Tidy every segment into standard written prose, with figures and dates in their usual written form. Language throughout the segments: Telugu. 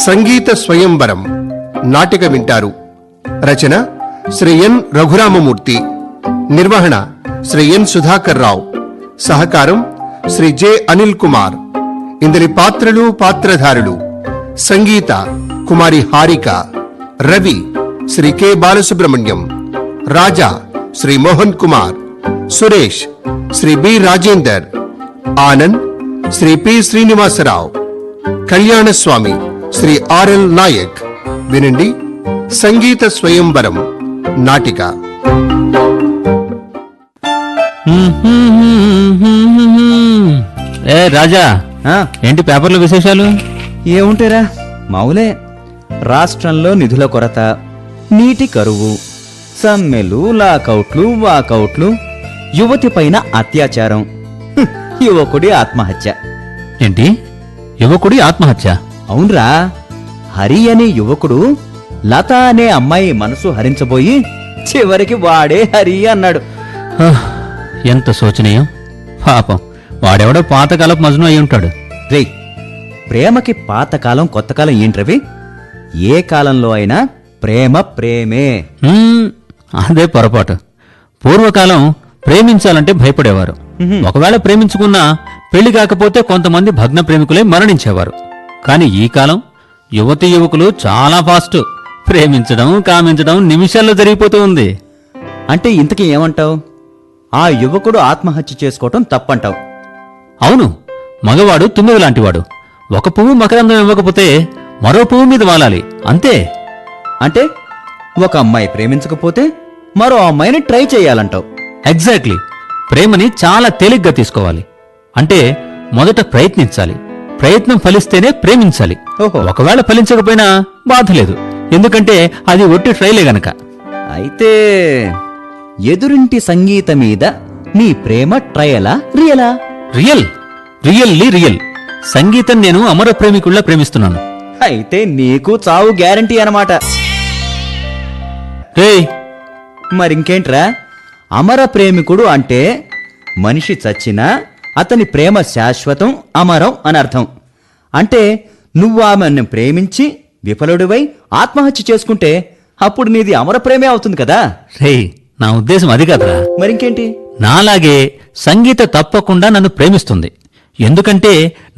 సంగీత స్వయంవరం నాటిక వింటారు. రచన శ్రీ ఎన్ రఘురామమూర్తి, నిర్వహణ శ్రీ ఎన్ సుధాకర్ రావు, సహకారం శ్రీ జె అనిల్ కుమార్. ఇందలి పాత్రలు పాత్రధారులు: Sangeeta Kumari Harika, Ravi Shri K Balasubrahmanyam, Raja Shri Mohan Kumar, Suresh Shri B Rajender, Anand Shri P Srinivasarao, Kalyanaswamy Shri R L Nayak. వినండి సంగీత స్వయంవరం నాటిక. ఏ రాజా, ఏంటి పేపర్లో విశేషాలు? ఏముంటారా, మామూలే. రాష్ట్రంలో నిధుల కొరత, నీటి కరువు, సమ్మెలు, లాకౌట్లు, వాకౌట్లు, యువతి పైన అత్యాచారం, యువకుడి ఆత్మహత్య. ఏంటి, యువకుడి ఆత్మహత్య? అవునరా, హరి అనే యువకుడు లత అనే అమ్మాయి మనసు హరించబోయి చివరికి వాడే హరి అన్నాడు. ఎంత శోచనీయం. పాపం, వాడెవడో పాతకాలపు మజ్ను అయి ఉంటాడు. రే, ప్రేమకి పాతకాలం కొత్తకాలం ఏంట్రవి? ఏ కాలంలో అయినా ప్రేమ ప్రేమే. అదే పొరపాటు. పూర్వకాలం ప్రేమించాలంటే భయపడేవారు. ఒకవేళ ప్రేమించుకున్నా పెళ్లి కాకపోతే కొంతమంది భగ్న ప్రేమికులే మరణించేవారు. కానీ ఈ కాలం యువతీ యువకులు చాలా ఫాస్ట్. ప్రేమించడం, కామించడం నిమిషాల్లో జరిగిపోతూ ఉంది. అంటే ఇంతకీ ఏమంటావు? ఆ యువకుడు ఆత్మహత్య చేసుకోవటం తప్పంటావు? అవును, మగవాడు తుమ్మెద లాంటివాడు. ఒక పువ్వు మకరందం ఇవ్వకపోతే మరో పువ్వు మీద వాలాలి, అంతే. అంటే ఒక అమ్మాయి ప్రేమించకపోతే మరో అమ్మాయిని ట్రై చేయాలంటావు? ఎగ్జాక్ట్లీ. ప్రేమని చాలా తేలిగ్గా తీసుకోవాలి. అంటే మొదట ప్రయత్నించాలి, ప్రయత్నం ఫలిస్తేనే ప్రేమించాలి. ఓహో. ఒకవేళ ఫలించకపోయినా బాధ లేదు, ఎందుకంటే అది ఒట్టి ట్రైలే గనక. అయితే ఎదురింటి సంగీత మీద నీ ప్రేమ ట్రయలా రియలా? Real, really real. సంగీతం నేను అమర ప్రేమికుల్లా ప్రేమిస్తున్నాను. అయితే నీకు చావు గ్యారంటీ అన్నమాట. రేయ్, మరింకేంట్రా, అమర ప్రేమికుడు అంటే మనిషి చచ్చినా అతని ప్రేమ శాశ్వతం, అమరం అని అర్థం. అంటే నువ్వు ఆమెను ప్రేమించి విఫలుడివై ఆత్మహత్య చేసుకుంటే అప్పుడు నీది అమర ప్రేమే అవుతుంది కదా. రేయ్, నా ఉద్దేశం అది కాదురా. మరింకేంటి? నాలాగే సంగీత తప్పకుండా నన్ను ప్రేమిస్తుంది. ఎందుకంటే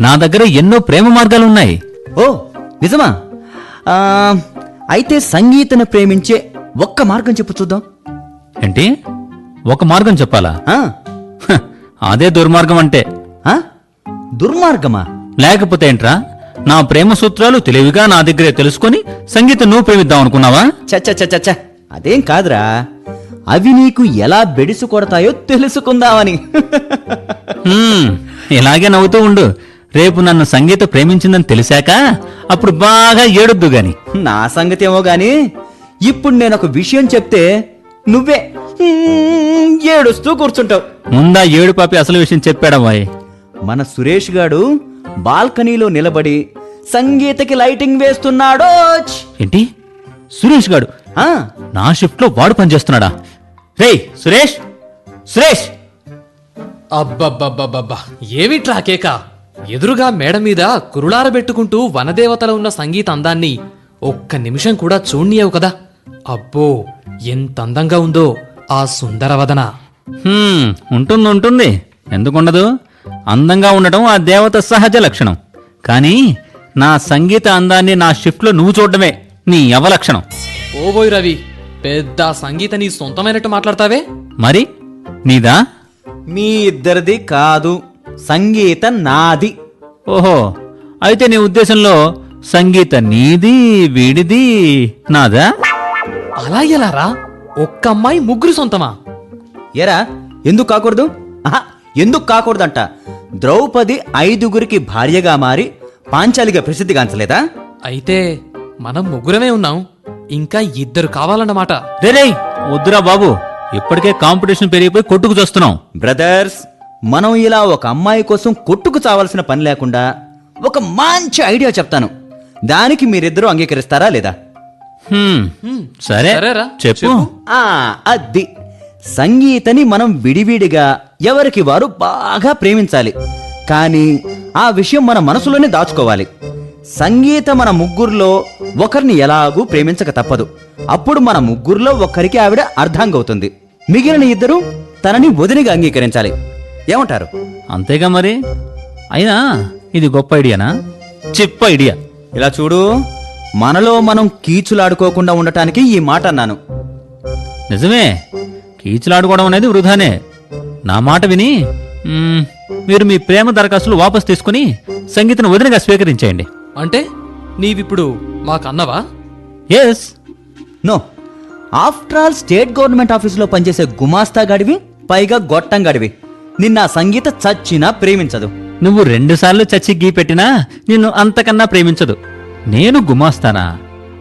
నా దగ్గర ఎన్నో ప్రేమ మార్గాలున్నాయి. ఓ నిజమా? అయితే సంగీతను ప్రేమించే ఒక్క మార్గం చెప్పు చూద్దాం. ఏంటి, ఒక మార్గం చెప్పాలా? ఆ, హ, అదే దుర్మార్గం అంటే. ఆ? దుర్మార్గమా? లేకపోతే ఏంట్రా, నా ప్రేమ సూత్రాలు తెలివిగా నా దగ్గరే తెలుసుకొని సంగీతం నువ్వు ప్రేమిద్దాం అనుకున్నావా? చచ్చ అదేం కాదురా, అవి నీకు ఎలా బెడిసి కొడతాయో తెలుసుకుందామని. ఇలాగే నవ్వుతూ ఉండు. రేపు నన్ను సంగీత ప్రేమించిందని తెలిసాక అప్పుడు బాగా ఏడొద్దు గాని. నా సంగతి ఏమో గాని, ఇప్పుడు నేనొక విషయం చెప్తే నువ్వే ఏడుస్తూ కూర్చుంటావు. ముందా ఏడు పాపి అసలు విషయం చెప్పాడమ్మాయి. మన సురేష్ గాడు బాల్కనీలో నిలబడి సంగీతకి లైటింగ్ వేస్తున్నాడో. ఏంటి, సురేష్ గాడు నా షిఫ్ట్ లో వాడు పనిచేస్తున్నాడా? రేయ్ సురేష్, సురేష్! అబ్బబ్బబ్బబ్బబ్బా, ఏమిట్రా కేక? ఎదురుగా మేడ మీద కురులారబెట్టుకుంటూ వనదేవతల ఉన్న సంగీత అందాన్ని ఒక్క నిమిషం కూడా చూడనీయవు కదా? అబ్బో, ఎంత అందంగా ఉందో ఆ సుందరవదన. ఉంటుంది, ఎందుకుండదు? అందంగా ఉండటం ఆ దేవత సహజ లక్షణం. కానీ నా సంగీత అందాన్ని నా షిఫ్ట్ లో నువ్వు చూడటమే నీ అవలక్షణం. ఓబోయ్ రవి, పెద్ద సంగీత నీ సొంతమైనట్టు మాట్లాడతావే. మరి నీదా? మీ ఇద్దరిది కాదు, సంగీత నాది. ఓహో, అయితే నీ ఉద్దేశంలో సంగీత నీది, వీడిది, నాదా? అలా ఎలారా? ఒక్క అమ్మాయి ముగ్గురు సొంతమా? ఎరా, ఎందుకు కాకూడదు? ఎందుకు కాకూడదంట? ద్రౌపది 5గురికి భార్యగా మారి పాంచాలిగా ప్రసిద్ధిగాంచలేదా? అయితే మనం ముగ్గురమే ఉన్నాం, ఇంకా 2 కావాలన్నమాట. రే వద్దురా బాబు, ఇప్పటికే కాంపిటీషన్ పెరిగిపోయి కొట్టుకు చూస్తున్నాం. బ్రదర్స్, మనం ఇలా ఒక అమ్మాయి కోసం కొట్టుకు చావాల్సిన పని లేకుండా ఒక మంచి ఐడియా చెప్తాను. దానికి మీరిద్దరూ అంగీకరిస్తారా లేదా? సరే, సరేరా, చెప్పు. అది సంగీతని మనం విడివిడిగా ఎవరికి వారు బాగా ప్రేమించాలి. కానీ ఆ విషయం మన మనసులోనే దాచుకోవాలి. సంగీత మన ముగ్గురులో ఒకరిని ఎలాగూ ప్రేమించక తప్పదు. అప్పుడు మన ముగ్గురులో ఒక్కరికి ఆవిడ అర్ధాంగవుతుంది. మిగిలిన ఇద్దరు తనని వదినిగా అంగీకరించాలి. ఏమంటారు? అంతేగా మరి. అయినా ఇది గొప్ప ఐడియానా? Chip idea. ఇలా చూడు, మనలో మనం కీచులాడుకోకుండా ఉండటానికి ఈ మాట అన్నాను. నిజమే, కీచులాడుకోవడం అనేది వృధానే. నా మాట విని మీరు మీ ప్రేమ దరఖాస్తులు వాపస్ తీసుకుని సంగీతను వదినగా స్వీకరించేయండి. అంటే నీవిప్పుడు మాకన్నవా? Yes. No, after all state government ఆఫీసులో పనిచేసే గుమాస్తా గడివి, పైగా గొట్టం గడివి. నిన్న సంగీత చచ్చినా ప్రేమించదు. నువ్వు 2 సార్లు చచ్చి గీ పెట్టినా నిన్ను అంతకన్నా ప్రేమించదు. నేను గుమాస్తానా?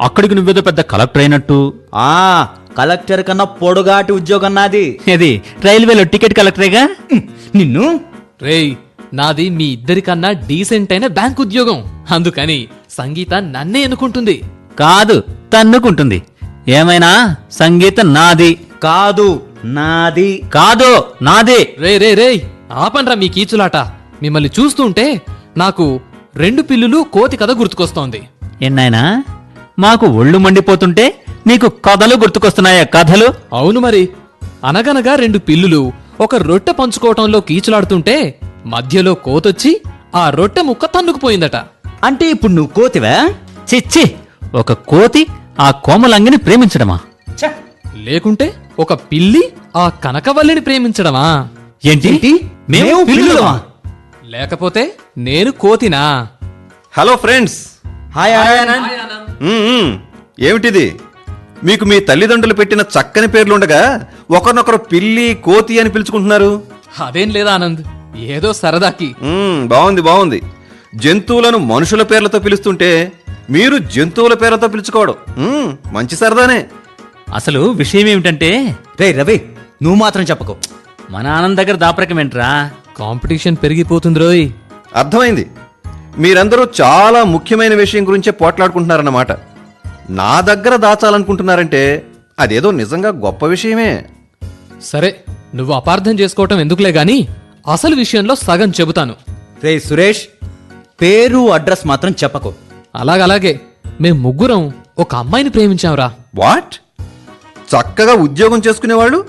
అక్కడికి నువ్వేదో పెద్ద కలెక్టర్ అయినట్టు. ఆ కలెక్టర్ కన్నా పొడుగాటి ఉద్యోగం నాది. ఇది రైల్వేలో టికెట్ కలెక్టరేగా. నిన్ను రేయ్, నాది మీ ఇద్దరికన్నా డీసెంట్ అయిన బ్యాంక్ ఉద్యోగం. అందుకని సంగీత నన్నే ఎన్నుకుంటుంది. కాదు, తన్నుకుంటుంది. ఏమైనా సంగీత నాది. కాదు, నాది. కాదు, నాది. రేయ్ ఆపండ్రా మీ కీచులాట. మిమ్మల్ని చూస్తుంటే నాకు 2 పిల్లులు కోతి కథ గుర్తుకొస్తోంది. ఎన్నాయనా, మాకు ఒళ్ళు మండిపోతుంటే నీకు కథలు గుర్తుకొస్తున్నాయా? కథలు? అవును మరి. అనగనగా 2 పిల్లులు ఒక రొట్టె పంచుకోవటంలో కీచులాడుతుంటే మధ్యలో కోతొచ్చి ఆ రొట్టె ముక్క తన్నుకుపోయిందట. అంటే ఇప్పుడు నువ్వు కోతివా? చిచ్చి, ఒక కోతి ఆ కోమలంగిని ప్రేమించడమా? లేకుంటే ఒక పిల్లి ఆ కనకవల్లిని ప్రేమించడమా? ఏంటి? మేము పిల్లులమా? లేకపోతే నేను కోతినా? Hello friends. హాయ్ ఆనంద్. ఏమిటిది? మీకు మీ తల్లిదండ్రులు పెట్టిన చక్కని పేర్లుండగా ఒకరినొకరు పిల్లి కోతి అని పిలుచుకుంటున్నారు. అదేం లేదా ఆనంద్, ఏదో సరదాకి. బాగుంది. జంతువులను మనుషుల పేర్లతో పిలుస్తుంటే మీరు జంతువుల పేర్లతో పిలుచుకోవడం మంచి సరదానే. అసలు విషయం ఏమిటంటే, రే రవి, నువ్వు మాత్రం చెప్పకు. మన ఆనంద్ దగ్గర దాపరకమేంట్రా? కాంపిటీషన్ పెరిగిపోతుంది రోయ్. అర్థమైంది. మీరందరూ చాలా ముఖ్యమైన విషయం గురించే పోట్లాడుకుంటున్నారన్నమాట. నా దగ్గర దాచాలనుకుంటున్నారంటే అదేదో నిజంగా గొప్ప విషయమే. సరే, నువ్వు అపార్థం చేసుకోవటం ఎందుకులే గాని అసలు విషయంలో సగం చెబుతాను. రే సురేష్, పేరు అడ్రస్ మాత్రం చెప్పకు. అలాగే మేం ముగ్గురం ఒక అమ్మాయిని ప్రేమించాంరా. వాట్? చక్కగా ఉద్యోగం చేసుకునేవాళ్ళు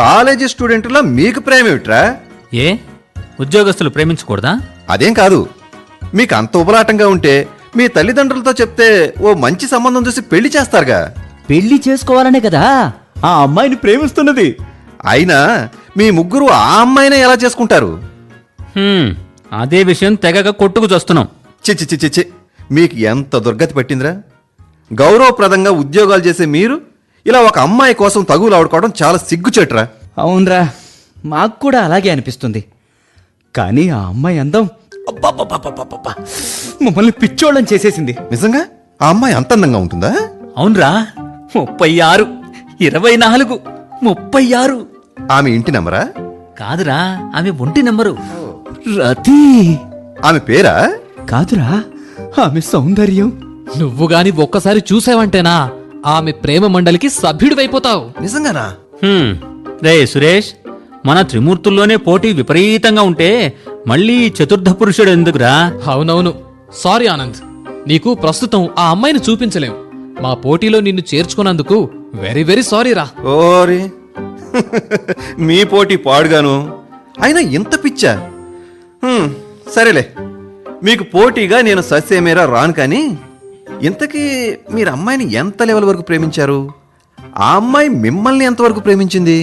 కాలేజీ స్టూడెంట్లా మీకు ప్రేమేమిట్రా? ఏ, ఉద్యోగస్తులు ప్రేమించకూడదా? అదేం కాదు. మీకు అంత ఉపలాటంగా ఉంటే మీ తల్లిదండ్రులతో చెప్తే ఓ మంచి సంబంధం చూసి పెళ్లి చేస్తారుగా. పెళ్లి చేసుకోవాలనే కదా ఆ అమ్మాయిని ప్రేమిస్తున్నది. అయినా మీ ముగ్గురు ఆ అమ్మాయినే ఎలా చేసుకుంటారు? అదే విషయం తెగగా కొట్టుకు చూస్తున్నాం. చిచ్చి, మీకు ఎంత దుర్గతి పట్టిందిరా? గౌరవప్రదంగా ఉద్యోగాలు చేసే మీరు ఇలా ఒక అమ్మాయి కోసం తగులాడుకోవడం చాలా సిగ్గుచేట్రా. అవునరా, మాకు కూడా అలాగే అనిపిస్తుంది. కానీ ఆ అమ్మాయి అందం అబ్బబ్బబ్బబ్బబ్బబ్బ, మమ్మల్ని పిచ్చోళ్ళని చేసేసింది. నిజంగా ఆ అమ్మాయి అంత అందంగా ఉంటుందా? అవునరా, 36, 24, 36. ఆమె ఇంటి నెంబరా? కాదురా, ఆమె ఒంటి నెంబరు. రతి. ఆమె పేరా? కాదురా, ఆమె సౌందర్యం. నువ్వు గాని ఒక్కసారి చూసావంటేనా ఆమె ప్రేమ మండలికి సభ్యుడివైపోతావు. నిజంగానా? రే సురేష్, మన త్రిమూర్తుల్లోనే పోటీ విపరీతంగా ఉంటే మళ్ళీ చతుర్థ పురుషుడు ఎందుకురా? అవునవును, సారీ ఆనంద్, నీకు ప్రస్తుతం ఆ అమ్మాయిని చూపించలేం. మా పోటీలో నిన్ను చేర్చుకున్నందుకు వెరీ సారీ రా. ఓరి మీ పోటీ పాడుగాను. అయినా ఇంత పిచ్చా? సరేలే, మీకు పోటీగా నేను సస్యమేరా రాను. కానీ ఇంతకీ మీరు అమ్మాయిని ఎంత లెవెల్ వరకు ప్రేమించారు? ఆ అమ్మాయి మిమ్మల్ని ఎంతవరకు ప్రేమించింది?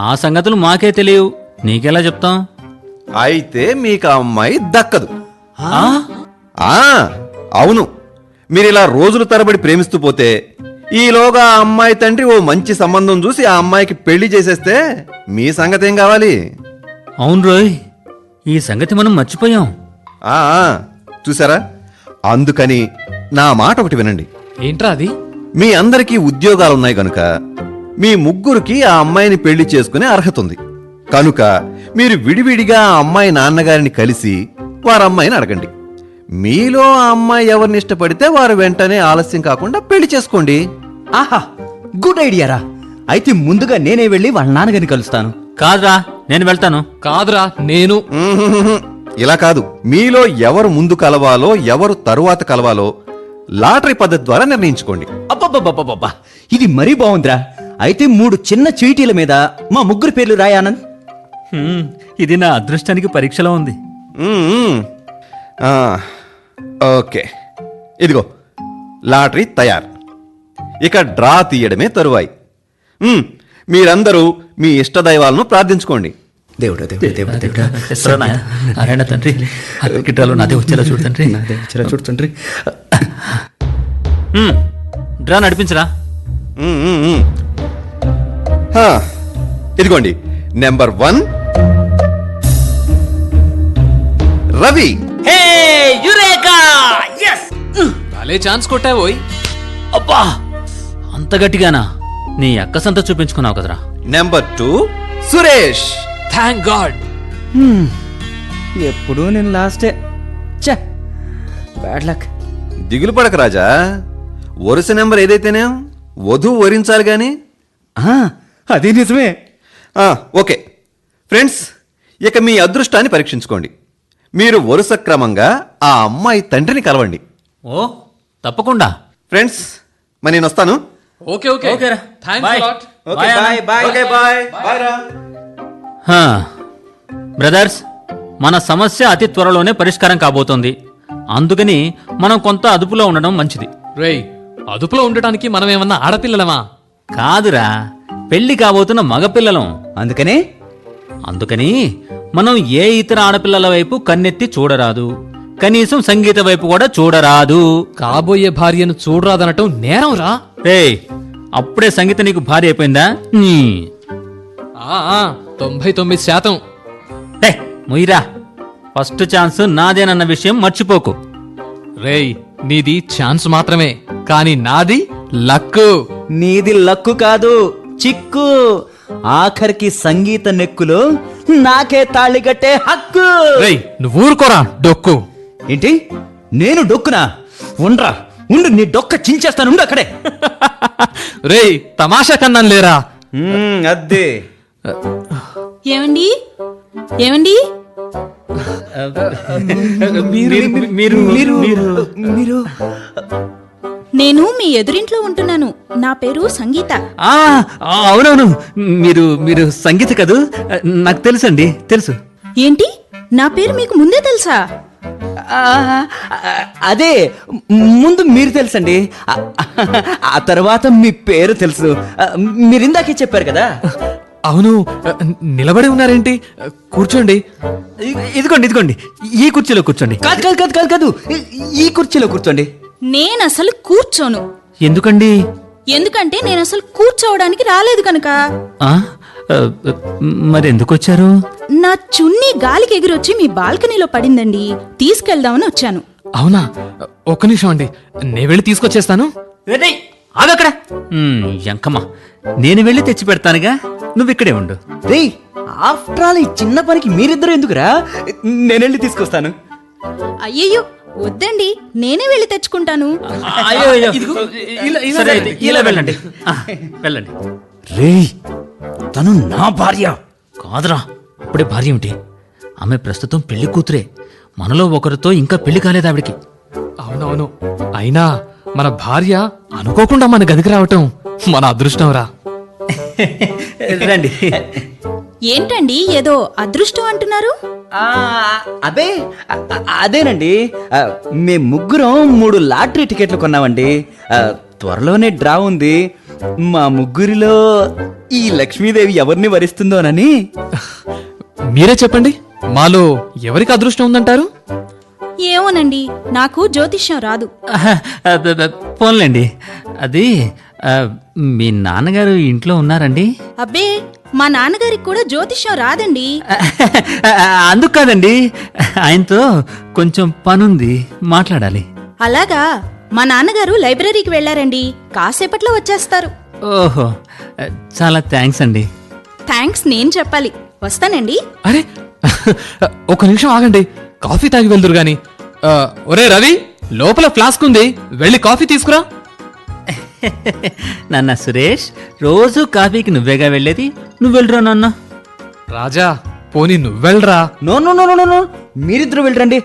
ఆ సంగతులు మాకే తెలియవు, నీకెలా చెప్తాం? అయితే మీకు ఆ అమ్మాయి దక్కదు. అవును, మీరు ఇలా రోజుల తరబడి ప్రేమిస్తూ పోతే ఈలోగా ఆ అమ్మాయి తండ్రి ఓ మంచి సంబంధం చూసి ఆ అమ్మాయికి పెళ్లి చేసేస్తే మీ సంగతి ఏం కావాలి? అవును రోయ్, ఈ సంగతి మనం మర్చిపోయాం. ఆ చూసారా? అందుకని నా మాట ఒకటి వినండి. ఏంట్రా అది? మీ అందరికీ ఉద్యోగాలున్నాయి గనుక మీ ముగ్గురికి ఆ అమ్మాయిని పెళ్లి చేసుకునే అర్హత ఉంది. కనుక మీరు విడివిడిగా ఆ అమ్మాయి నాన్నగారిని కలిసి వారమ్మాయిని అడగండి. మీలో ఆ అమ్మాయి ఎవరిని ఇష్టపడితే వారు వెంటనే ఆలస్యం కాకుండా పెళ్లి చేసుకోండి. ఆహా, గుడ్ ఐడియా రా. అయితే ముందుగా నేనే వెళ్ళి వాళ్ళ నాన్నగారిని కలుస్తాను. కాదురా, నేను వెళ్తాను. కాదురా, నేను. ఇలా కాదు, మీలో ఎవరు ముందు కలవాలో ఎవరు తరువాత కలవాలో లాటరీ పద్ధతి ద్వారా నిర్ణయించుకోండి. అబ్బబ్బబ్బబ్బబ్బా, ఇది మరీ బాగుందిరా. అయితే 3 చిన్న చీటీల మీద మా ముగ్గురు పేర్లు రాయి ఆనంద్. ఇది నా అదృష్టానికి పరీక్షలో ఉంది. మ్మ్. ఆ, ఓకే, ఇదిగో లాటరీ తయారు. ఇక డ్రా తీయడమే తరువాయి. మీరందరూ మీ ఇష్టదైవాలను ప్రార్థించుకోండి. దేవుడా దేవుడా దేవుడా దేవుడా, నారాయణ తండ్రి, గిట్టాలో నాదే వచ్చేలా చూడు తండ్రి. చూడుతుండ్రి. డ్రా నడిపించరా. మ్మ్, మ్మ్, మ్మ్. హా, ఇదిగోండి నెంబర్ 1 రవి. భలే ఛాన్స్ కొట్టావోయ్. అబ్బా, అంత గట్టిగానా? నీ అక్క సంత చూపించుకున్నావు కదరా. నెంబర్ 2 సురేష్. Thank God. ఎప్పుడు నేను లాస్టే. చ బ్యాడ్ లక్. దిగులు పడక రాజా, వరుస నెంబర్ ఏదైతేనే వధువు వరించాలి గాని. అది నిజమే. ఓకే ఫ్రెండ్స్, ఇక మీ అదృష్టాన్ని పరీక్షించుకోండి. మీరు వరుస క్రమంగా ఆ అమ్మాయి తండ్రిని కలవండి. ఓ తప్పకుండా. ఫ్రెండ్స్, మరి నేను వస్తాను. ఓకే ఓకే ఓకేరా. Thanks Bye. Lot. Okay bye bye. Okay bye bye రా. బ్రదర్స్, మన సమస్య అతి త్వరలోనే పరిష్కారం కాబోతోంది. అందుకని మనం కొంత అదుపులో ఉండడం మంచిది. రేయ్, అదుపులో ఉండటానికి మనం ఏమన్నా ఆడపిల్లలమా? కాదురా, పెళ్లి కాబోతున్న మగపిల్లలం. అందుకని మనం ఏ ఇతర ఆడపిల్లల వైపు కన్నెత్తి చూడరాదు, కనీసం సంగీత వైపు కూడా చూడరాదు. కాబోయే భార్యను చూడరాదనటం నేరం రా. రేయ్, అప్పుడే సంగీత నీకు భార్య అయిపోయిందా? 99%. ముయిరా, ఫస్ట్ ఛాన్స్ నాదేనన్న విషయం మర్చిపోకు. రేయ్, నీది ఛాన్స్ మాత్రమే, కానీ నాది లక్కు. నీది లక్కు కాదు, చిక్కు. ఆఖరికి సంగీత నెక్కులో నాకే తాళి కట్టే హక్కు. రేయ్, నువ్వు ఊరుకోరా డొక్కు. ఏంటి, నేను డొక్కునా? ఉండ్రా, ఉండు, నీ డొక్క చించేస్తాను, ఉండు అక్కడే. రేయ్, తమాషా కన్నాను లేరా. అద్దే. ఏమండి ఏమండి మీరు నేను మీ ఎదురింట్లో ఉంటున్నాను. నా పేరు సంగీత. అవునవును, మీరు సంగీత కదూ? నాకు తెలుసండి, తెలుసు. ఏంటి, నా పేరు మీకు ముందే తెలుసా? అదే, ముందు మీరు తెలుసండి, ఆ తర్వాత మీ పేరు తెలుసు. మీరు ఇందాకే చెప్పారు కదా. అవును, నిలబడి ఉన్నారేంటి? కూర్చోండి. ఇదిగోండి, ఈ కుర్చీలో కూర్చోండి. కాదు కాదు కాదు కాదు కాదు, ఈ కుర్చీలో కూర్చోండి. నేనసలు కూర్చోను. ఎందుకండి? ఎందుకంటే నేనసలు కూర్చోవడానికి రాలేదు కనుక. మరెందుకు వచ్చారు? నా చున్నీ గాలికి ఎగిరొచ్చి మీ బాల్కనీలో పడిందండి, తీసుకెళ్దామని వచ్చాను. అవునా, ఒక్క నిమిషం అండి, నేను వెళ్ళి తీసుకొచ్చేస్తాను. అదక్కడ ఎంకమ్మా, నేను వెళ్ళి తెచ్చి పెడతానుగా, నువ్వు ఇక్కడే ఉండు. రేయ్, ఆఫ్టర్ ఆల్ ఈ చిన్న పనికి మీరిద్దరు ఎందుకురా? నేను వెళ్ళి తీసుకొస్తాను. అయ్యయ్యో వద్దండి, నేనే వెళ్ళి తెచ్చుకుంటాను. సరే అయితే, ఇలా వెళ్ళండి. వెళ్ళండి. రేయ్, తను నా భార్య. కాదురా, అప్పుడే భార్య ఏమిటి? ఆమె ప్రస్తుతం పెళ్లి కూతురే. మనలో ఒకరితో ఇంకా పెళ్లి కాలేదు ఆవిడికి. అవునవును, అయినా మన భార్య అనుకోకుండా మన గదికి రావటం మన అదృష్టం రా. రండి. ఏంటండి ఏదో అదృష్టం అంటున్నారు? అదే అదేనండి, మేము ముగ్గురం 3 లాటరీ టికెట్లు కొన్నామండి. త్వరలోనే డ్రా ఉంది. మా ముగ్గురిలో ఈ లక్ష్మీదేవి ఎవరిని వరిస్తుందోనని. మీరే చెప్పండి, మాలో ఎవరికి అదృష్టం ఉందంటారు? ఏమోనండి, నాకు జ్యోతిష్యం రాదు. పోన్లేండి. అది మీ నాన్నగారు ఇంట్లో ఉన్నారండి? అబ్బే, మా నాన్నగారికి కూడా జ్యోతిష్యం రాదండి. అందుకు కాదండి, ఆయనతో కొంచెం పనుంది, మాట్లాడాలి. అలాగా, మా నాన్నగారు లైబ్రరీకి వెళ్లారండి, కాసేపట్లో వచ్చేస్తారు. ఓహో, చాలా థ్యాంక్స్ అండి. థ్యాంక్స్ నేను చెప్పాలి. వస్తానండి. అరే, ఒక నిమిషం ఆగండి, కాఫీ తాగి వెళ్దురు గాని. ఒరే రవి, లోపల ఫ్లాస్క్ ఉంది, వెళ్ళి కాఫీ తీసుకురా. నాన్న సురేష్, రోజు కాఫీకి నువ్వేగా వెళ్ళేది, నువ్వు వెళ్ళరా నాన్న. రాజా, పోనీ నువ్వెళ్ళరా. No no no no no, no మీరిద్దరూ వెళ్ళరండి.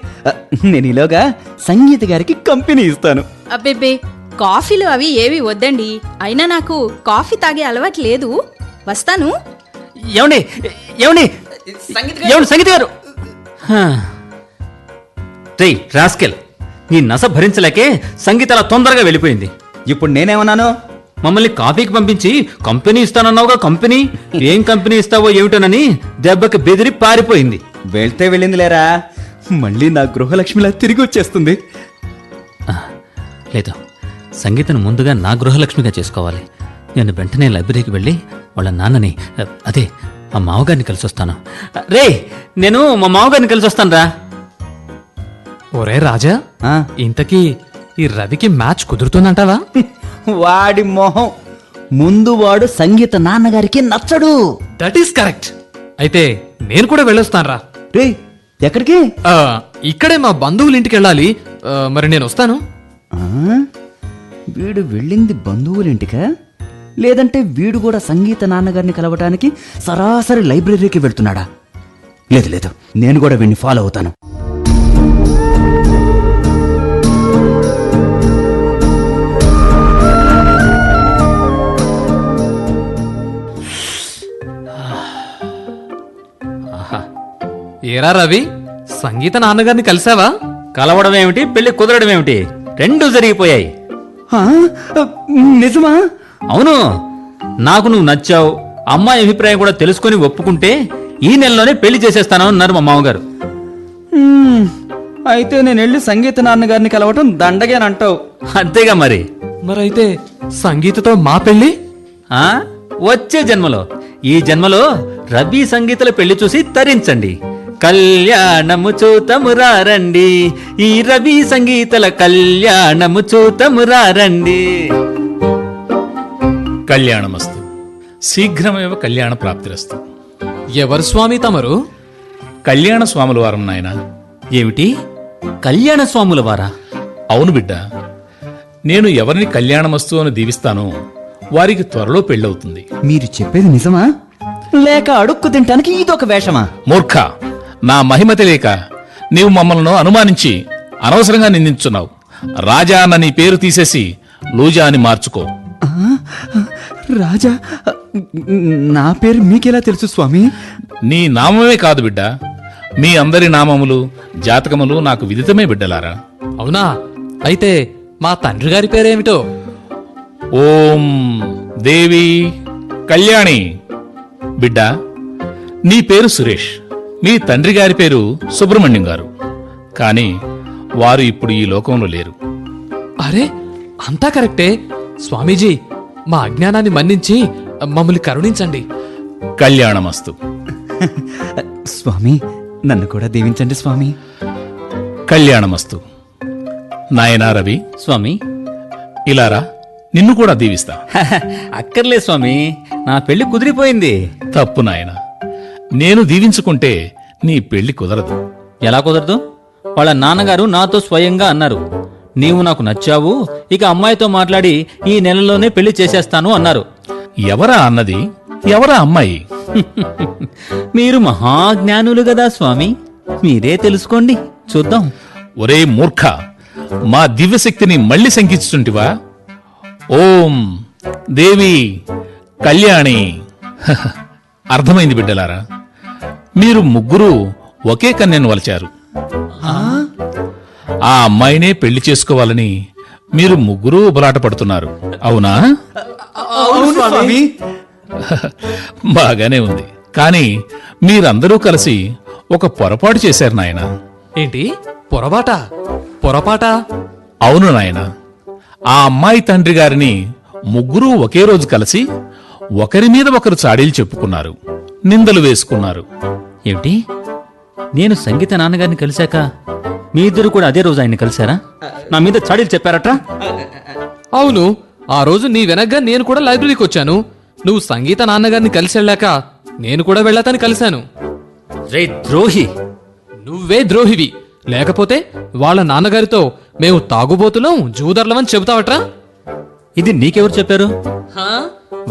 నేను ఈలోగా సంగీత గారికి కంపెనీ ఇస్తాను. అబ్బెబ్బే, కాఫీలు అవి ఏవి వద్దండి. అయినా నాకు కాఫీ తాగే అలవాటు లేదు. వస్తాను. ఏమండి ఏమండి ఏమండి సంగీత గారు రేయ్ రాస్కెల్, నీ నస భరించలేకే సంగీత అలా తొందరగా వెళ్ళిపోయింది. ఇప్పుడు నేనేమన్నాను? మమ్మల్ని కాఫీకి పంపించి కంపెనీ ఇస్తానన్నావుగా, కంపెనీ ఏం కంపెనీ ఇస్తావో ఏమిటోనని దెబ్బకి బెదిరి పారిపోయింది. వెళ్తే వెళ్ళింది లేరా, మళ్ళీ నా గృహలక్ష్మిలా తిరిగి వచ్చేస్తుంది. లేదు, సంగీతను ముందుగా నా గృహలక్ష్మిగా చేసుకోవాలి. నేను వెంటనే లైబ్రరీకి వెళ్ళి వాళ్ళ నాన్నని, అదే మా మామగారిని కలిసి వస్తాను. రే, నేను మా మామగారిని కలిసి వస్తాను రా. ఒరే రాజా, ఆ, ఇంతకీ ఈ రవికి మ్యాచ్ కుదురుతుందంటావా? వాడి మొహం, ముందు వాడు సంగీత నాన్నగారికి నచ్చడు. That is correct. అయితే నేను కూడా వెళ్ళొస్తానురా. రే, ఎక్కడికి? ఇక్కడే మా బంధువుల ఇంటికి వెళ్ళాలి. మరి నేను వస్తాను. ఆ, వీడు వెళ్ళింది బంధువులింటికా, లేదంటే వీడు కూడా సంగీత నాన్నగారిని కలవటానికి సరాసరి లైబ్రరీకి వెళ్తున్నాడా? లేదు లేదు, నేను కూడా వీడిని ఫాలో అవుతాను. ఏరా రవి, సంగీత నాన్నగారిని కలిసావా? కలవడం ఏమిటి, పెళ్లి కుదరడం ఏమిటి, రెండూ జరిగిపోయాయి. ఆ, నిజమా? అవును, నాకు నువ్వు నచ్చావు, అమ్మాయి అభిప్రాయం కూడా తెలుసుకొని ఒప్పుకుంటే ఈ నెలలోనే పెళ్లి చేసేస్తాను అన్నారు మా మామగారు. మ్మ్, అయితే నేను వెళ్ళి సంగీత నాన్నగారిని కలవటం దండగేనంటావు. అంతేగా మరి. మరైతే సంగీతతో మా పెళ్లి? ఆ వచ్చే జన్మలో, ఈ జన్మలో రబీ సంగీతల పెళ్లి చూసి తరించండి. కళ్యాణము చూతమురారండి, ఈ రబీ సంగీతల కళ్యాణము చూతమురారండి. కళ్యాణమస్తు, శీఘ్రమేవ కళ్యాణ ప్రాప్తిరస్తు. ఎవరు స్వామి తమరు? కళ్యాణ స్వాముల వారం నాయన. ఏమిటి, కళ్యాణ స్వాముల వారా? అవును బిడ్డ, నేను ఎవరిని కళ్యాణమస్తు అని దీవిస్తానో వారికి త్వరలో పెళ్ళవుతుంది. మీరు చెప్పేది నిజమా, లేక అడుక్కు తింటానికి ఇదొక వేషమా? మూర్ఖ, నా మహిమ తెలియక నీవు మమ్మల్ని అనుమానించి అనవసరంగా నిందించున్నావు. రాజా అన్న నీ పేరు తీసేసి లూజా అని మార్చుకో. ఆ, రాజా, నా పేరు మీకెలా తెలుసు స్వామి? నీ నామమే కాదు బిడ్డ, మీ అందరి నామములు జాతకములు నాకు విదితమే బిడ్డలారా. అవునా? అయితే మా తండ్రి గారి పేరేమిటో? ఓం దేవి కళ్యాణి. బిడ్డ, నీ పేరు సురేష్, మీ తండ్రి గారి పేరు సుబ్రహ్మణ్యం గారు. కానీ వారు ఇప్పుడు ఈ లోకంలో లేరు. అరే, అంతా కరెక్టే. స్వామీజీ, మా అజ్ఞానాన్ని మన్నించి మమ్మల్ని కరుణించండి. కళ్యాణమస్తు. స్వామి, నన్ను కూడా దీవించండి స్వామి. కళ్యాణమస్తు. నాయనా రవి, స్వామి, ఇలారా, నిన్ను కూడా దీవిస్తా. అక్కర్లే స్వామి, నా పెళ్లి కుదిరిపోయింది. తప్పు నాయన, నేను దీవించుకుంటే నీ పెళ్లి కుదరదు. ఎలా కుదరదు? వాళ్ళ నాన్నగారు నాతో స్వయంగా అన్నారు, నీవు నాకు నచ్చావు, ఇక అమ్మాయితో మాట్లాడి ఈ నెలలోనే పెళ్లి చేసేస్తాను అన్నారు. ఎవరా అన్నది, ఎవరా అమ్మాయి? మీరు మహాజ్ఞానులు కదా స్వామి, మీరే తెలుసుకోండి, చూద్దాం. ఒరే మూర్ఖ, మా దివ్యశక్తిని మళ్ళీ శంకించుంటివా? ఓం దేవి కళ్యాణి. హహ, అర్థమైంది బిడ్డలారా, మీరు ముగ్గురు ఒకే కన్యను వలచారు. ఆ అమ్మాయినే పెళ్లి చేసుకోవాలని మీరు ముగ్గురు ఉబలాట పడుతున్నారు, అవునా? అవును స్వామి. బాగానే ఉంది, కానీ మీరందరూ కలిసి ఒక పొరపాటు చేశారు నాయనా. ఏంటి పొరపాట? పొరపాట? అవును నాయనా, ఆ అమ్మాయి తండ్రి గారిని ముగ్గురూ ఒకే రోజు కలిసి ఒకరి మీద ఒకరు చాడీలు చెప్పుకున్నారు, నిందలు వేసుకున్నారు. ఏమిటి, నేను సంగీత నాన్నగారిని కలిశాక మీ ఇద్దరు కూడా అదే రోజు ఆయన్ని కలిశారా? నా మీద చాడీలు చెప్పారట్రా? అవును, ఆ రోజు నీ వెనగ్గా నేను కూడా లైబ్రరీకి వచ్చాను. నువ్వు సంగీత నాన్నగారిని కలిసి వెళ్ళాక నేను కూడా వెళ్ళతాని కలిశాను. రే ద్రోహి! నువ్వే ద్రోహివి, లేకపోతే వాళ్ళ నాన్నగారితో మేము తాగుబోతులం, జూదర్లమని చెబుతావట్రా? ఇది నీకెవరు చెప్పారు?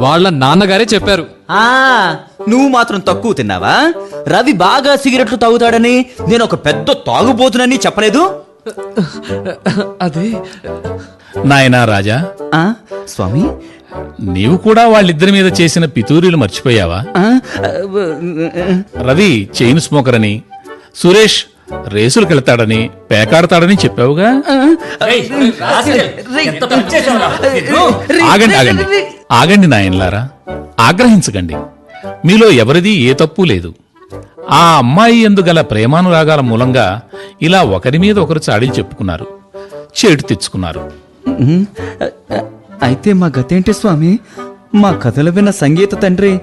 వాళ్ళ నాన్నగారే చెప్పారు. ఆ నువ్వు మాత్రం తక్కువ తిన్నావా? రవి బాగా సిగరెట్లు తాగుతాడని నేను ఒక పెద్ద తాగుబోతునని చెప్పలేదు. అది నాయనా రాజా, ఆ స్వామి, నీవు కూడా వాళ్ళిద్దరి మీద చేసిన పితూరీలు మర్చిపోయావా? ఆ, రవి చైన్ స్మోకర్ అని, సురేష్ రేసులకెళ్తాడని, పేకాడతాడని చెప్పావుగా. ఆగండి ఆగండి ఆగండి నాయనలారా, ఆగ్రహించకండి. మీలో ఎవరిది ఏ తప్పు లేదు. ఆ అమ్మాయి ఎందుగల ప్రేమానురాగాల మూలంగా ఇలా ఒకరి మీద ఒకరు చాడీలు చెప్పుకున్నారు, చేటు తెచ్చుకున్నారు. అయితే మా గతేంటి స్వామి? మా కథలు విన్న సంగీత తండ్రి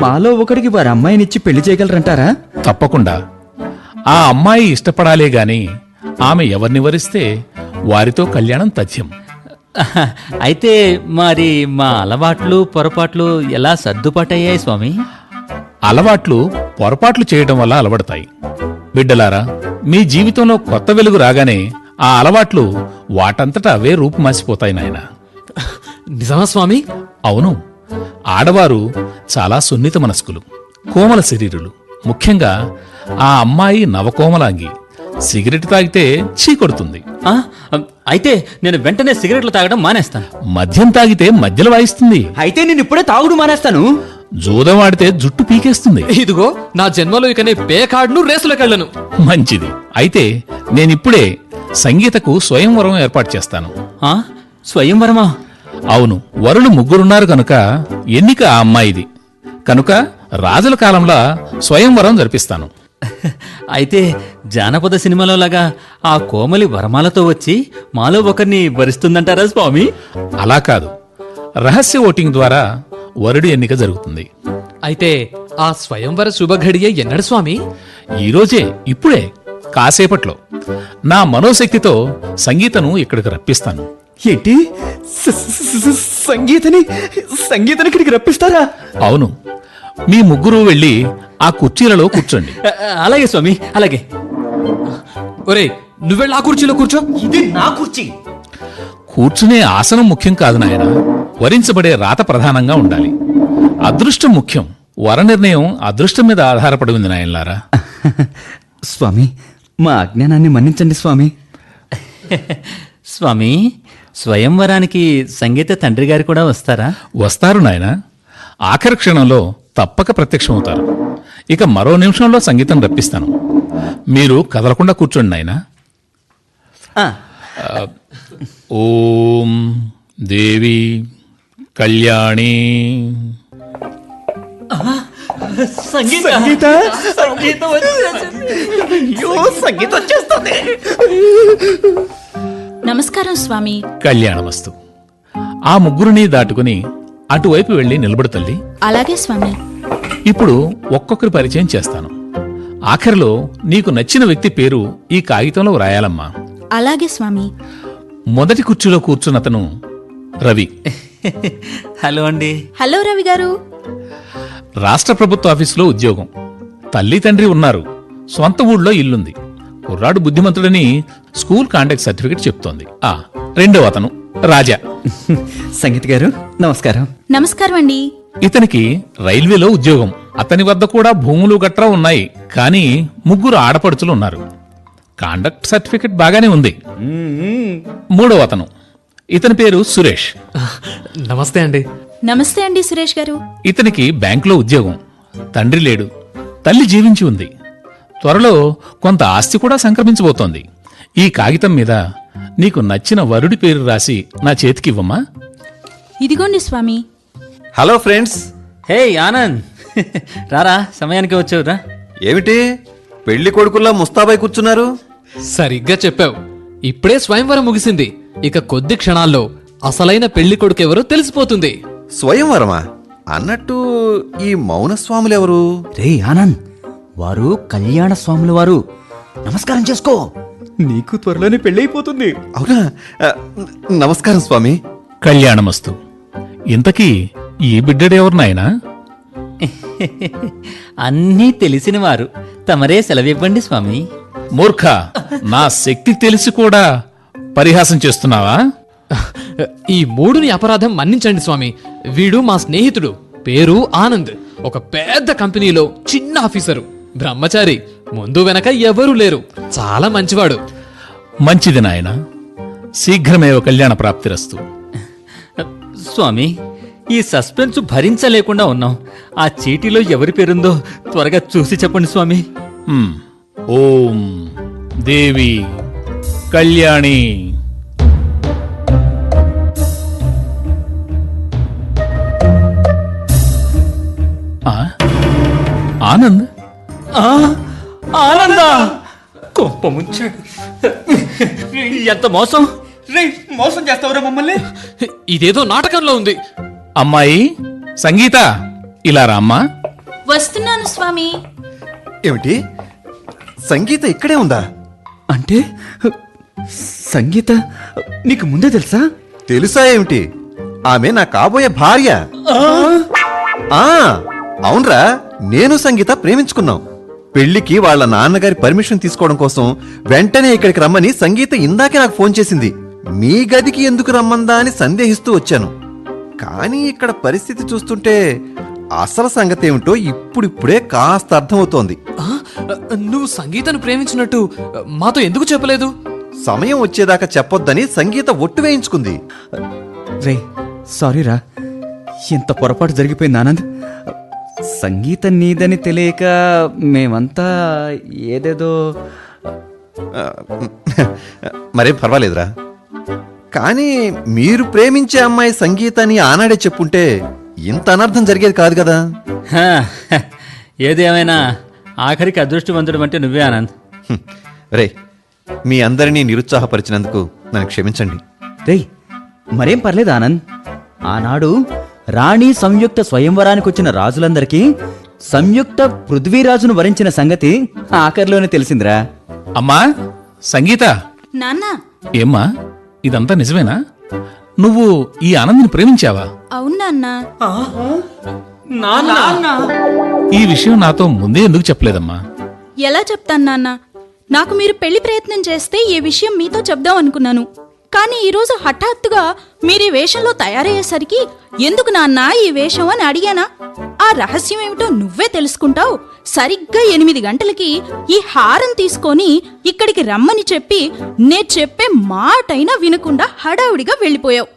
మాలో ఒకడికి వారి అమ్మాయినిచ్చి పెళ్లి చేయగలరంటారా? తప్పకుండా. ఆ అమ్మాయి ఇష్టపడాలే గాని ఆమె ఎవరిని వరిస్తే వారితో కళ్యాణం తథ్యం. అయితే మరి మా అలవాట్లు పొరపాట్లు ఎలా సర్దుబాటయ్యాయి స్వామి? అలవాట్లు పొరపాట్లు చేయడం వల్ల అలవడతాయి. బిడ్డలారా, మీ జీవితంలో కొత్త వెలుగు రాగానే ఆ అలవాట్లు వాటంతట అవే రూపుమాసిపోతాయి నాయన. నిజమా స్వామి? అవును, ఆడవారు చాలా సున్నిత మనస్కులు, కోమల శరీరులు. ముఖ్యంగా ఆ అమ్మాయి నవకోమలాంగి. సిగరెట్ తాగితే చీకొడుతుంది. ఆ, అయితే నేను వెంటనే సిగరెట్లు తాగడం మానేస్తాను. మద్యం తాగితే మధ్యలో వాయిస్తుంది. అయితే నేను ఇప్పుడే తాగుడు మానేస్తాను. జూదం ఆడితే జుట్టు పీకేస్తుంది. ఇదిగో నా జన్మలో ఇకనే పేకాడును రేసులకెళ్ళను. మంచిది. అయితే నేనిప్పుడే సంగీతకు స్వయంవరం ఏర్పాటు చేస్తాను. ఆ, స్వయంవరమా? అవును, వరులు ముగ్గురున్నారు కనుక ఎన్నిక ఆ అమ్మాయిది. కనుక రాజుల కాలంలో స్వయంవరం జరిపిస్తాను. అయితే జానపద సినిమాలో లాగా ఆ కోమలి వరమాలతో వచ్చి మాలో ఒకరిని వరిస్తుందంటారా స్వామి? అలా కాదు, రహస్య ఓటింగ్ ద్వారా వరుడి ఎన్నిక జరుగుతుంది. అయితే ఆ స్వయంవర శుభఘడియ ఎన్నడు స్వామి? ఈరోజే, ఇప్పుడే, కాసేపట్లో నా మనోశక్తితో సంగీతను ఇక్కడికి రప్పిస్తాను. ఏంటి? సంగీతని ఇక్కడికి రప్పిస్తారా? అవును, మీ ముగ్గురు వెళ్ళి ఆ కుర్చీలలో కూర్చోండి. అలాగే స్వామి, అలాగే. ఒరే నువ్వెళ్ళి ఆ కుర్చీలో కూర్చో. ఇది నా కుర్చీ. కూర్చునే ఆసనం ముఖ్యం కాదు నాయన, వరించబడే రాత ప్రధానంగా ఉండాలి. అదృష్టం ముఖ్యం. వర నిర్ణయం అదృష్టం మీద ఆధారపడి ఉంది నాయనలారా. స్వామి, మా అజ్ఞానాన్ని మన్నించండి స్వామి. స్వామి, స్వయంవరానికి సంగీత తండ్రి గారు కూడా వస్తారా? వస్తారు నాయన, ఆఖరి క్షణంలో తప్పక ప్రత్యక్షమవుతారు. ఇక మరో నిమిషంలో సంగీతం రప్పిస్తాను. మీరు కదలకుండా కూర్చోండి నాయన. ఆ, ఓం దేవి కళ్యాణి. సంగీత సంగీతం వచ్చేస్తుంది. నమస్కారం స్వామి. కళ్యాణమస్తు. ఆ ముగ్గురిని దాటుకుని అటువైపు వెళ్ళి నిలబడు తల్లి. అలాగే స్వామి. ఇప్పుడు ఒక్కొక్కరి పరిచయం చేస్తాను. ఆఖరిలో నీకు నచ్చిన వ్యక్తి పేరు ఈ కాగితంలో వ్రాయాలమ్మా. అలాగే స్వామి. మొదటి కుర్చీలో కూర్చున్నతను రవి. హలో అండి. హలో రవి గారు. రాష్ట్ర ప్రభుత్వ ఆఫీసులో ఉద్యోగం. తల్లి తండ్రి ఉన్నారు. స్వంత ఊళ్ళో ఇల్లుంది. కుర్రాడు బుద్ధిమంతుడని స్కూల్ కాంటాక్ట్ సర్టిఫికెట్ చెప్తోంది. రెండో అతను రాజా. సంగీత గారు నమస్కారం. నమస్కారం అండి. ఇతనికి రైల్వేలో ఉద్యోగం. అతని వద్ద కూడా భూములు గట్రా ఉన్నాయి. కానీ ముగ్గురు ఆడపడుచులు ఉన్నారు. కాండక్ట్ సర్టిఫికెట్ బాగానే ఉంది. మూడో అతను, ఇతని పేరు సురేష్. నమస్తే అండి. నమస్తే అండి సురేష్ గారు. ఇతనికి బ్యాంకులో ఉద్యోగం. తండ్రి లేడు, తల్లి జీవించి ఉంది. త్వరలో కొంత ఆస్తి కూడా సంక్రమించబోతోంది. ఈ కాగితం మీద నీకు నచ్చిన వరుడి పేరు రాసి నా చేతికివ్వమ్మా. ఇదిగోండి స్వామి. Hello friends. హే ఆనంద్, రారా, సమయానికి వచ్చావురా. ఏమిటి పెళ్లి కొడుకుల్లా ముస్తాబై కూర్చున్నారు? సరిగ్గా చెప్పావు. ఇప్పుడే స్వయంవరం ముగిసింది. ఇక కొద్ది క్షణాల్లో అసలైన పెళ్లి కొడుకెవరో తెలిసిపోతుంది. స్వయంవరమా? అన్నట్టు ఈ మౌనస్వాములెవరు? రే ఆనంద్, వారు కళ్యాణ స్వాముల వారు. నమస్కారం చేసుకో, నీకు త్వరలోనే పెళ్ళైపోతుంది. అవునా? నమస్కారం స్వామి. కళ్యాణమస్తు. ఇంతకీ ఈ బిడ్డడెవరు నాయనా? అన్నీ తెలిసిన వారు. తమరే సెలవివ్వండి స్వామి. మూర్ఖ, నా శక్తి తెలిసి కూడా పరిహాసం చేస్తున్నావా? ఈ మూడుని అపరాధం మన్నించండి స్వామి. వీడు మా స్నేహితుడు, పేరు ఆనంద్. ఒక పెద్ద కంపెనీలో చిన్న ఆఫీసరు, బ్రహ్మచారి, ముందు వెనక ఎవరూ లేరు, చాలా మంచివాడు. మంచిది నాయన, శీఘ్రమేవ కళ్యాణ ప్రాప్తిరస్తు. స్వామి, ఈ సస్పెన్స్ భరించలేకుండా ఉన్నాం. ఆ చీటీలో ఎవరి పేరుందో త్వరగా చూసి చెప్పండి స్వామి. ఓం దేవి కళ్యాణి. ఆ, ఆనంద్. ఆనందా! కొంప ముంచాడు. ఎంత మోసం! మోసం చేస్తావురా మమ్మల్ని? ఇదేదో నాటకంలో ఉంది. అమ్మాయి సంగీత, ఇలా రామ్మా. వస్తున్నాను స్వామి. ఏమిటి, సంగీత ఇక్కడే ఉందా? అంటే సంగీత నీకు ముందే తెలుసా? తెలుసా ఏమిటి? ఆమె నా కాబోయే భార్య. ఆ, అవునరా, నేను సంగీత ప్రేమించుకున్నాం. పెళ్లికి వాళ్ళ నాన్నగారి పర్మిషన్ తీసుకోవడం కోసం వెంటనే ఇక్కడికి రమ్మని సంగీత ఇందాకే నాకు ఫోన్ చేసింది. మీ గదికి ఎందుకు రమ్మందా అని సందేహిస్తూ వచ్చాను. కానీ ఇక్కడ పరిస్థితి చూస్తుంటే అసలు సంగతి ఏమిటో ఇప్పుడిప్పుడే కాస్త అర్థమవుతోంది. ఆ, నువ్వు సంగీతను ప్రేమించినట్టు మాతో ఎందుకు చెప్పలేదు? సమయం వచ్చేదాకా చెప్పొద్దని సంగీత ఒట్టు వేయించుకుంది. రే సారీరా, ఎంత పొరపాటు జరిగిపోయింది ఆనంద్. సంగీత నీదని తెలియక మేమంతా ఏదేదో. మరేం పర్వాలేదురా. కానీ మీరు ప్రేమించే అమ్మాయి సంగీతాన్ని ఆనాడే చెప్పుంటే ఇంత అనర్థం జరిగేది కాదు కదా. హా, ఏదేమైనా ఆఖరికి అదృష్టవంతుడు అంటే నువ్వే ఆనంద్. రే, మీ అందరినీ నిరుత్సాహపరిచినందుకు నన్ను క్షమించండి. రేయ్ మరేం పర్లేదు ఆనంద్. ఆనాడు రాణి సంయుక్త స్వయంవరానికి వచ్చిన రాజులందరికీ సంయుక్త పృథ్వీరాజును వరించిన సంగతి ఆఖరిలోనే తెలిసిందిరా. అమ్మా సంగీత. నాన్న. ఏమ్మా, ఇదంతా నిజమేనా? నువ్వు ఈ ఆనంద్ని ప్రేమించావా? అవునా అన్నా? ఈ విషయం నాతో ముందే ఎందుకు చెప్పలేదమ్మా? ఎలా చెప్తాను నాన్న? నాకు మీరు పెళ్లి ప్రయత్నం చేస్తే ఈ విషయం మీతో చెప్దాం అనుకున్నాను. కానీ ఈరోజు హఠాత్తుగా మీరు ఈ వేషంలో తయారయ్యేసరికి ఎందుకు నాన్న ఈ వేషం అని అడిగానా? ఆ రహస్యం ఏమిటో నువ్వే తెలుసుకుంటావు. సరిగ్గా 8 గంటలకి ఈ హారం తీసుకొని ఇక్కడికి రమ్మని చెప్పి నే చెప్పే మాటైనా వినకుండా హడావుడిగా వెళ్ళిపోయావు.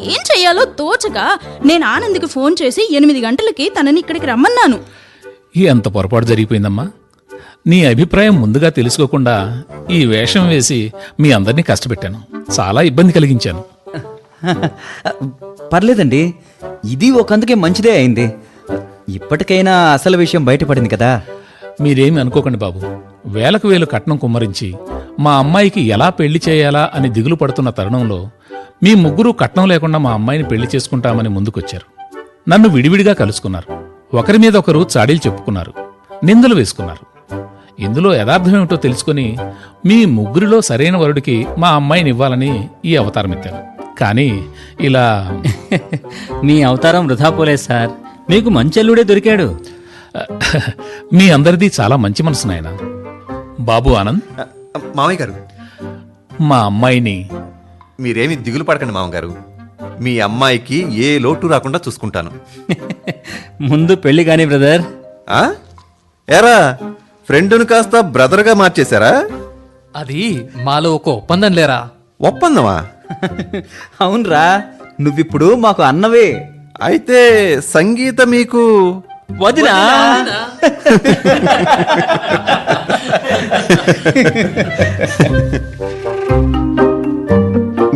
ఏం చెయ్యాలో తోచక నేను ఆనంద్కి ఫోన్ చేసి 8 గంటలకి తనని ఇక్కడికి రమ్మన్నాను. ఎంత పొరపాటు జరిగిపోయిందమ్మా. నీ అభిప్రాయం ముందుగా తెలుసుకోకుండా ఈ వేషం వేసి మీ అందరినీ కష్టపెట్టాను, చాలా ఇబ్బంది కలిగించాను. పర్లేదండి, ఇది ఒకందుకే మంచిదే అయింది. ఇప్పటికైనా అసలు విషయం బయటపడింది కదా. మీరేమి అనుకోకండి బాబు. వేలకు వేలు కట్నం కుమ్మరించి మా అమ్మాయికి ఎలా పెళ్లి చేయాలా అని దిగులు పడుతున్న తరుణంలో మీ ముగ్గురు కట్నం లేకుండా మా అమ్మాయిని పెళ్లి చేసుకుంటామని ముందుకొచ్చారు. నన్ను విడివిడిగా కలుసుకున్నారు. ఒకరి మీద ఒకరు చాడీలు చెప్పుకున్నారు, నిందలు వేసుకున్నారు. ఇందులో యథార్థమేమిటో తెలుసుకుని మీ ముగ్గురిలో సరైన వరుడికి మా అమ్మాయిని ఇవ్వాలని ఈ అవతారం ఎత్తాను. కానీ ఇలా మీ అవతారం వృధా పోలేదు సార్. మీకు మంచెల్లుడే దొరికాడు. మీ అందరిది చాలా మంచి మనసు నాయన. బాబు ఆనంద్, మామయ్య గారు, మా అమ్మాయిని మీరేమి దిగులు పడకండి మామగారు. మీ అమ్మాయికి ఏ లోటు రాకుండా చూసుకుంటాను. ముందు పెళ్లి కాని బ్రదర్. ఆ? ఏరా, ఫ్రెండును కాస్త బ్రదర్గా మార్చేశారా? అది మాలో ఒక ఒప్పందం లేరా? ఒప్పందమా? అవునరా, నువ్విప్పుడు మాకు అన్నవే. అయితే సంగీత మీకు వదినా.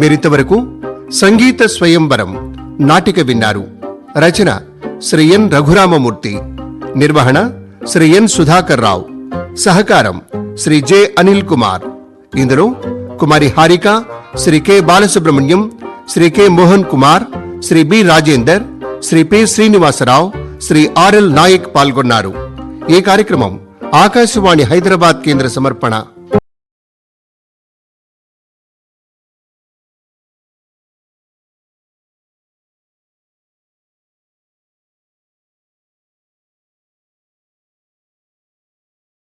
మీరింతవరకు సంగీత స్వయంవరం నాటిక విన్నారు. రచన శ్రీ ఎన్ రఘురామమూర్తి, నిర్వహణ శ్రీ ఎన్ సుధాకర్ రావు, సహకారం శ్రీ జె అనిల్ కుమార్. ఇందులో Kumari Harika, Shri K Balasubrahmanyam, Shri K Mohan Kumar, Shri B Rajender, Shri P Srinivasarao, Shri R L Nayak పాల్గొన్నారు. ఈ కార్యక్రమం ఆకాశవాణి హైదరాబాద్ కేంద్ర సమర్పణ.